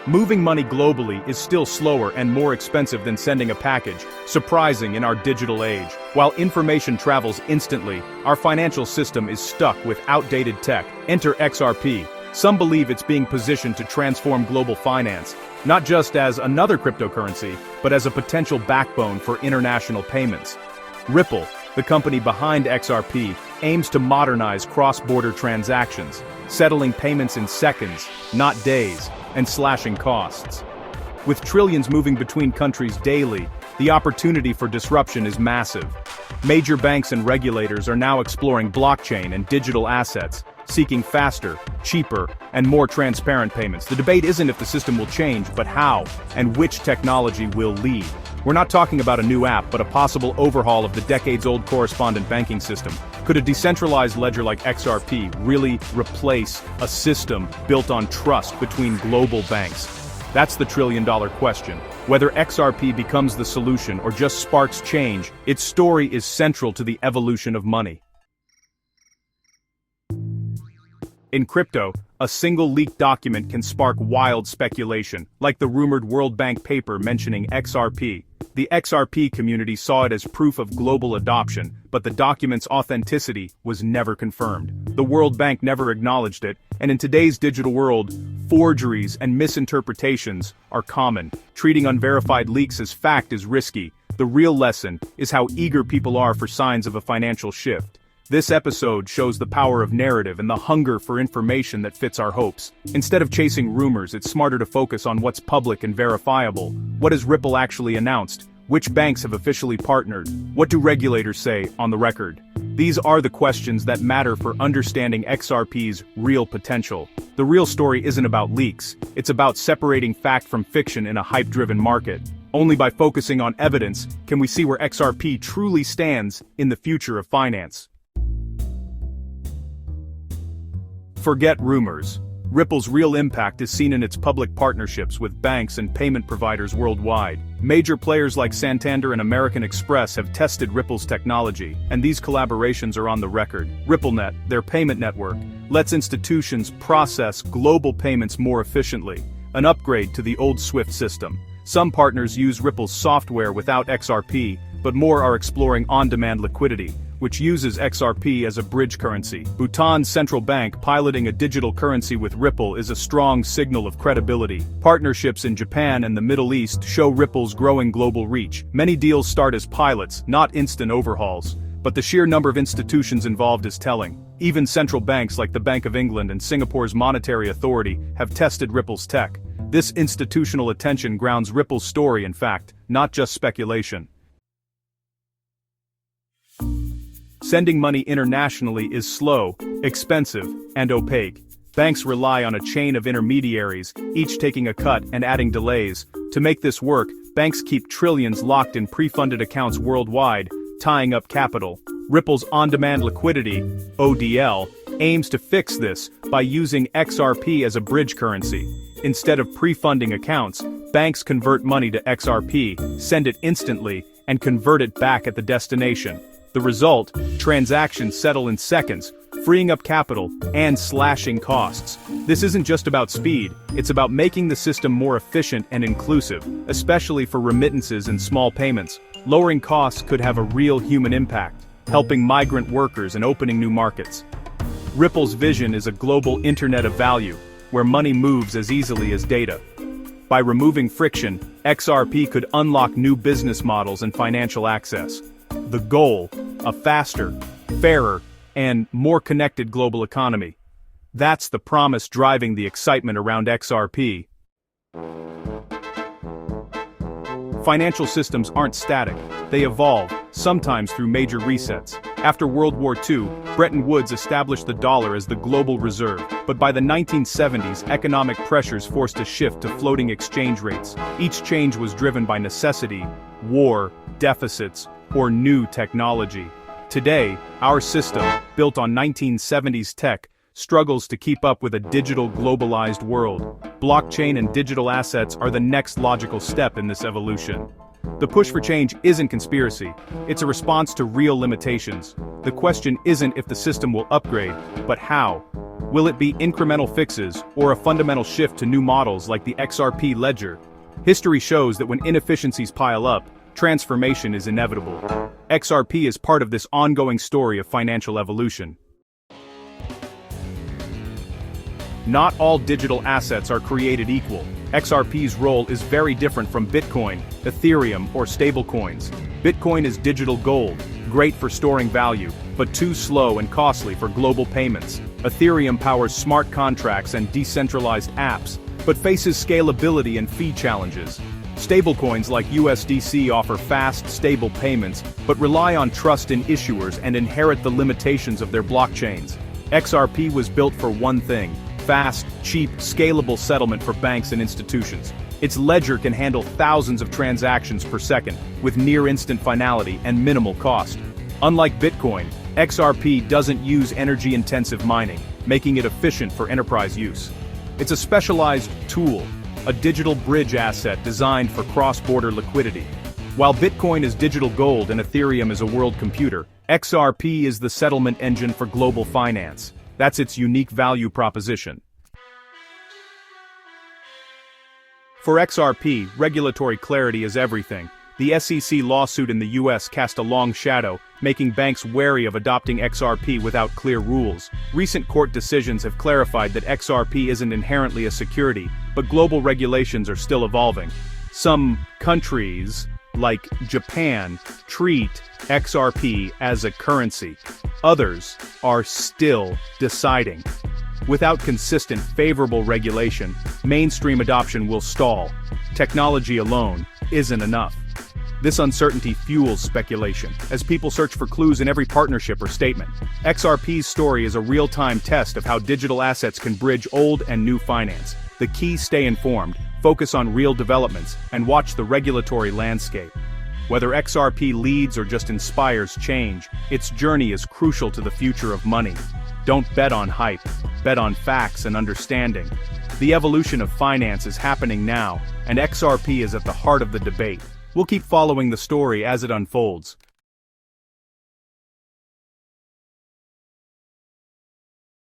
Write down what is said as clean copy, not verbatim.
Moving money globally is still slower and more expensive than sending a package, surprising in our digital age. While information travels instantly, our financial system is stuck with outdated tech. Enter XRP. Some believe it's being positioned to transform global finance, not just as another cryptocurrency, but as a potential backbone for international payments. Ripple, the company behind XRP, aims to modernize cross-border transactions, settling payments in seconds, not days, and slashing costs. With trillions moving between countries daily, the opportunity for disruption is massive. Major banks and regulators are now exploring blockchain and digital assets, seeking faster, cheaper, and more transparent payments. The debate isn't if the system will change, but how and which technology will lead. We're not talking about a new app, but a possible overhaul of the decades-old correspondent banking system. Could a decentralized ledger like XRP really replace a system built on trust between global banks? That's the trillion-dollar question. Whether XRP becomes the solution or just sparks change, its story is central to the evolution of money. In crypto, a single leaked document can spark wild speculation, like the rumored World Bank paper mentioning XRP. The XRP community saw it as proof of global adoption, but the document's authenticity was never confirmed. The World Bank never acknowledged it, and in today's digital world, forgeries and misinterpretations are common. Treating unverified leaks as fact is risky. The real lesson is how eager people are for signs of a financial shift. This episode shows the power of narrative and the hunger for information that fits our hopes. Instead of chasing rumors, it's smarter to focus on what's public and verifiable. What has Ripple actually announced? Which banks have officially partnered? What do regulators say on the record? These are the questions that matter for understanding XRP's real potential. The real story isn't about leaks, it's about separating fact from fiction in a hype-driven market. Only by focusing on evidence can we see where XRP truly stands in the future of finance. Forget rumors. Ripple's real impact is seen in its public partnerships with banks and payment providers worldwide. Major players like Santander and American Express have tested Ripple's technology, and these collaborations are on the record. RippleNet, their payment network, lets institutions process global payments more efficiently, an upgrade to the old SWIFT system. Some partners use Ripple's software without XRP, but more are exploring on-demand liquidity, which uses XRP as a bridge currency. Bhutan's central bank piloting a digital currency with Ripple is a strong signal of credibility. Partnerships in Japan and the Middle East show Ripple's growing global reach. Many deals start as pilots, not instant overhauls, but the sheer number of institutions involved is telling. Even central banks like the Bank of England and Singapore's Monetary Authority have tested Ripple's tech. This institutional attention grounds Ripple's story in fact, not just speculation. Sending money internationally is slow, expensive, and opaque. Banks rely on a chain of intermediaries, each taking a cut and adding delays. To make this work, banks keep trillions locked in pre-funded accounts worldwide, tying up capital. Ripple's on-demand liquidity, ODL, aims to fix this by using XRP as a bridge currency. Instead of pre-funding accounts, banks convert money to XRP, send it instantly, and convert it back at the destination. The result, transactions settle in seconds, freeing up capital and slashing costs. This isn't just about speed, it's about making the system more efficient and inclusive, especially for remittances and small payments. Lowering costs could have a real human impact, helping migrant workers and opening new markets. Ripple's vision is a global internet of value, where money moves as easily as data. By removing friction, XRP could unlock new business models and financial access. The goal, a faster, fairer, and more connected global economy. That's the promise driving the excitement around XRP. Financial systems aren't static, they evolve, sometimes through major resets. After World War II, Bretton Woods established the dollar as the global reserve, but by the 1970s, economic pressures forced a shift to floating exchange rates. Each change was driven by necessity, war, deficits, or new technology. Today, our system, built on 1970s tech, struggles to keep up with a digital globalized world. Blockchain and digital assets are the next logical step in this evolution. The push for change isn't conspiracy, it's a response to real limitations. The question isn't if the system will upgrade, but how. Will it be incremental fixes, or a fundamental shift to new models like the XRP ledger? History shows that when inefficiencies pile up, transformation is inevitable. XRP is part of this ongoing story of financial evolution. Not all digital assets are created equal. XRP's role is very different from Bitcoin, Ethereum, or stablecoins. Bitcoin is digital gold, great for storing value, but too slow and costly for global payments. Ethereum powers smart contracts and decentralized apps, but faces scalability and fee challenges. Stablecoins like USDC offer fast, stable payments, but rely on trust in issuers and inherit the limitations of their blockchains. XRP was built for one thing: fast, cheap, scalable settlement for banks and institutions. Its ledger can handle thousands of transactions per second, with near-instant finality and minimal cost. Unlike Bitcoin, XRP doesn't use energy-intensive mining, making it efficient for enterprise use. It's a specialized tool, a digital bridge asset designed for cross-border liquidity. While Bitcoin is digital gold and Ethereum is a world computer, XRP is the settlement engine for global finance. That's its unique value proposition. For XRP, regulatory clarity is everything. The SEC lawsuit in the US cast a long shadow, making banks wary of adopting XRP without clear rules. Recent court decisions have clarified that XRP isn't inherently a security, but global regulations are still evolving. Some countries, like Japan, treat XRP as a currency. Others are still deciding. Without consistent, favorable regulation, mainstream adoption will stall. Technology alone isn't enough. This uncertainty fuels speculation, as people search for clues in every partnership or statement. XRP's story is a real-time test of how digital assets can bridge old and new finance. The key: stay informed, focus on real developments, and watch the regulatory landscape. Whether XRP leads or just inspires change, its journey is crucial to the future of money. Don't bet on hype, bet on facts and understanding. The evolution of finance is happening now, and XRP is at the heart of the debate. We'll keep following the story as it unfolds.